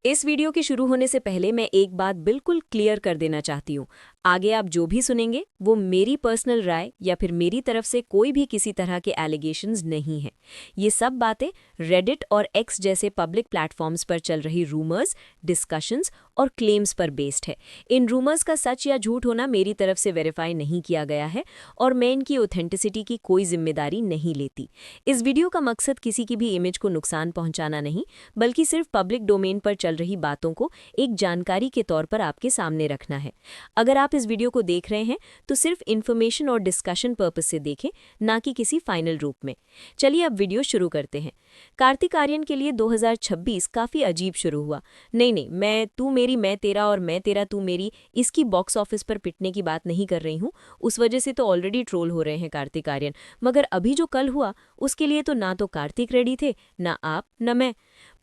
इस वीडियो के शुरू होने से पहले मैं एक बात बिल्कुल क्लियर कर देना चाहती हूँ। आगे आप जो भी सुनेंगे वो मेरी पर्सनल राय या फिर मेरी तरफ से कोई भी किसी तरह के एलिगेशंस नहीं हैं। ये सब बातें रेडिट और एक्स जैसे पब्लिक प्लेटफॉर्म्स पर चल रही रूमर्स, डिस्कशंस और क्लेम्स पर बेस्ड है। इन रूमर्स का सच या झूठ होना मेरी तरफ से वेरीफाई नहीं किया गया है और मैं इनकी ऑथेंटिसिटी की कोई जिम्मेदारी नहीं लेती। इस वीडियो का मकसद किसी की भी इमेज को नुकसान पहुंचाना नहीं, बल्कि सिर्फ पब्लिक डोमेन पर चल रही बातों को एक जानकारी के तौर पर आपके सामने रखना है। अगर आप इस वीडियो को देख रहे हैं तो सिर्फ इन्फॉर्मेशन और डिस्कशन पर्पस से देखें, ना कि किसी फाइनल रूप में। चलिए अब वीडियो शुरू करते हैं। कार्तिक आर्यन के लिए 2026 काफी अजीब शुरू हुआ। नहीं, मैं तू मेरी मैं तेरा और मैं तेरा तू मेरी इसकी बॉक्स ऑफिस पर पिटने की बात नहीं कर रही हूँ। उस वजह से तो ऑलरेडी ट्रोल हो रहे हैं कार्तिक आर्यन, मगर अभी जो कल हुआ उसके लिए तो ना तो कार्तिक रेडी थे, ना आप न मैं।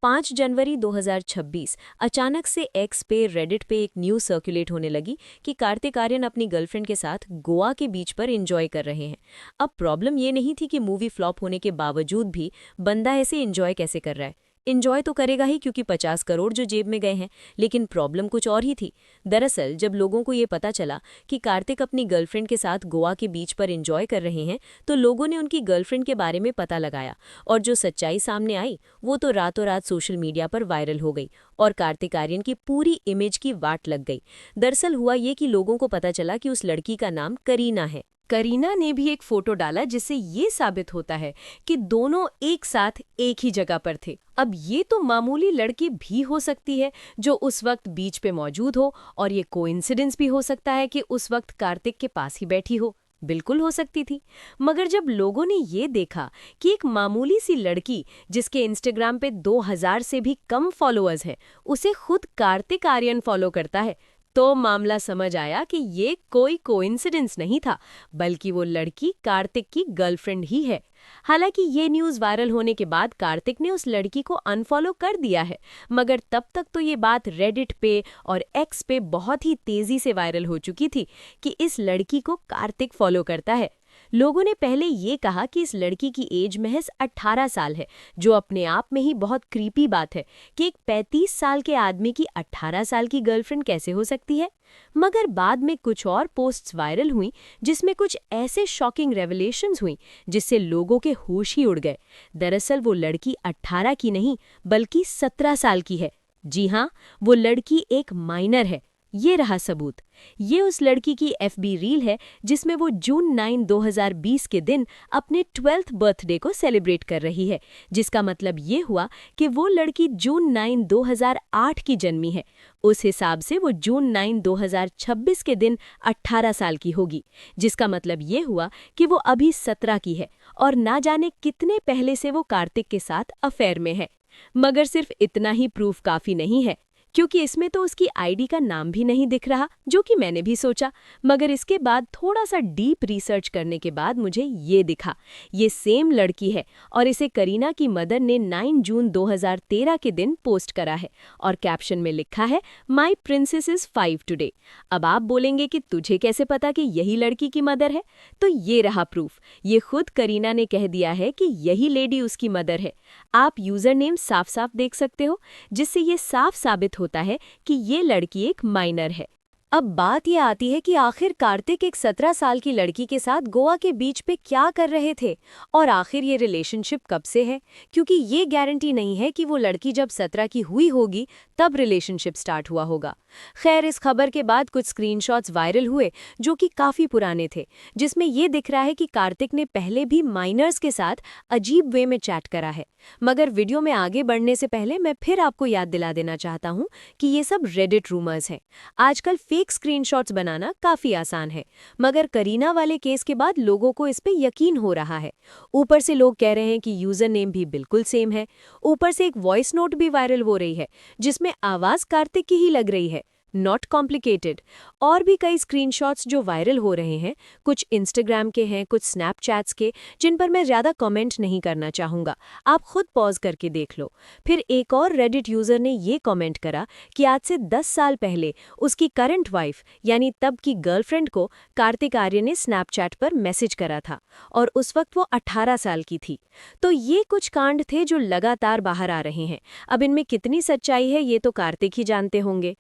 5 जनवरी 2026 अचानक से एक्स पे रेडिट पे एक न्यूज़ सर्कुलेट होने लगी कि कार्तिक आर्यन अपनी गर्लफ्रेंड के साथ गोवा के बीच पर एंजॉय कर रहे हैं। अब प्रॉब्लम ये नहीं थी कि मूवी फ्लॉप होने के बावजूद भी बंदा ऐसे एंजॉय कैसे कर रहा है। एंजॉय तो करेगा ही क्योंकि 50 करोड़ जो जेब में गए हैं, लेकिन प्रॉब्लम कुछ और ही थी। दरअसल जब लोगों को ये पता चला कि कार्तिक अपनी गर्लफ्रेंड के साथ गोवा के बीच पर एंजॉय कर रहे हैं, तो लोगों ने उनकी गर्लफ्रेंड के बारे में पता लगाया और जो सच्चाई सामने आई वो तो रातों रात सोशल मीडिया पर वायरल हो गई और कार्तिक आर्यन की पूरी इमेज की वाट लग गई। दरअसल हुआ ये कि लोगों को पता चला कि उस लड़की का नाम करीना है। करीना ने भी एक फोटो डाला जिससे ये साबित होता है कि दोनों एक साथ एक ही जगह पर थे। अब ये तो मामूली लड़की भी हो सकती है जो उस वक्त बीच पे मौजूद हो, और ये कोइंसिडेंस भी हो सकता है कि उस वक्त कार्तिक के पास ही बैठी हो। बिल्कुल हो सकती थी। मगर जब लोगों ने ये देखा कि एक मामूली सी लड़की जिसके इंस्टाग्राम पे 2000 से भी कम फॉलोअर्स हैं, उसे खुद कार्तिक आर्यन फॉलो करता है, तो मामला समझ आया कि ये कोई कोइंसिडेंस नहीं था, बल्कि वो लड़की कार्तिक की गर्लफ्रेंड ही है। हालांकि ये न्यूज़ वायरल होने के बाद कार्तिक ने उस लड़की को अनफॉलो कर दिया है, मगर तब तक तो ये बात रेडिट पे और एक्स पे बहुत ही तेजी से वायरल हो चुकी थी कि इस लड़की को कार्तिक फॉलो करता है। लोगों ने पहले ये कहा कि इस लड़की की एज महज 18 साल है, जो अपने आप में ही बहुत क्रीपी बात है कि एक 35 साल के आदमी की 18 साल की गर्लफ्रेंड कैसे हो सकती है। मगर बाद में कुछ और पोस्ट्स वायरल हुई जिसमें कुछ ऐसे शॉकिंग रेवलेशंस हुई जिससे लोगों के होश ही उड़ गए। दरअसल वो लड़की 18 की नहीं बल्कि 17 साल की है। जी हाँ, वो लड़की एक माइनर है। ये रहा सबूत। ये उस लड़की की एफबी रील है जिसमें वो जून 9, 2020 के दिन अपने 12th बर्थडे को सेलिब्रेट कर रही है, जिसका मतलब ये हुआ कि वो लड़की जून 9, 2008 की जन्मी है। उस हिसाब से वो जून 9, 2026 के दिन 18 साल की होगी, जिसका मतलब ये हुआ कि वो अभी 17 की है और ना जाने कितने पहले से वो कार्तिक के साथ अफेयर में है। मगर सिर्फ इतना ही प्रूफ काफी नहीं है, क्योंकि इसमें तो उसकी आईडी का नाम भी नहीं दिख रहा, जो कि मैंने भी सोचा। मगर इसके बाद थोड़ा सा डीप रिसर्च करने के बाद मुझे ये दिखा, ये सेम लड़की है और इसे करीना की मदर ने 9 जून 2013 के दिन पोस्ट करा है और कैप्शन में लिखा है, माई प्रिंसेस इज 5 टुडे। अब आप बोलेंगे कि तुझे कैसे पता कि यही लड़की की मदर है? तो ये रहा प्रूफ। ये खुद करीना ने कह दिया है कि यही लेडी उसकी मदर है। आप यूजर नेम साफ साफ देख सकते हो, जिससे ये साफ साबित होता है कि ये लड़की एक माइनर है। अब बात ये आती है कि आखिर कार्तिक एक 17 साल की लड़की के साथ गोवा के बीच पे क्या कर रहे थे और आखिर ये रिलेशनशिप कब से है, क्योंकि ये गारंटी नहीं है कि वो लड़की जब 17 की हुई होगी तब रिलेशनशिप स्टार्ट हुआ होगा। खैर, इस खबर के बाद कुछ स्क्रीनशॉट्स वायरल हुए जो कि काफ़ी पुराने थे, जिसमें ये दिख रहा है कि कार्तिक ने पहले भी माइनर्स के साथ अजीब वे में चैट करा है। मगर वीडियो में आगे बढ़ने से पहले मैं फिर आपको याद दिला देना चाहता हूँ कि ये सब रेडिट रूमर्स हैं। आजकल फेक स्क्रीनशॉट्स बनाना काफ़ी आसान है, मगर करीना वाले केस के बाद लोगों को इस पे यकीन हो रहा है। ऊपर से लोग कह रहे हैं कि यूज़र नेम भी बिल्कुल सेम है। ऊपर से एक वॉइस नोट भी वायरल हो रही है जिसमें आवाज़ कार्तिक की ही लग रही है। Not complicated. और भी कई स्क्रीनशॉट्स जो वायरल हो रहे हैं, कुछ इंस्टाग्राम के हैं, कुछ स्नैपचैट्स के, जिन पर मैं ज़्यादा कमेंट नहीं करना चाहूँगा। आप खुद पॉज करके देख लो। फिर एक और रेडिट यूज़र ने ये कमेंट करा कि आज से 10 साल पहले उसकी करंट वाइफ यानी तब की गर्लफ्रेंड को कार्तिक आर्य ने स्नैपचैट पर मैसेज करा था और उस वक्त वो 18 साल की थी। तो ये कुछ कांड थे जो लगातार बाहर आ रहे हैं। अब इनमें कितनी सच्चाई है ये तो कार्तिक ही जानते होंगे।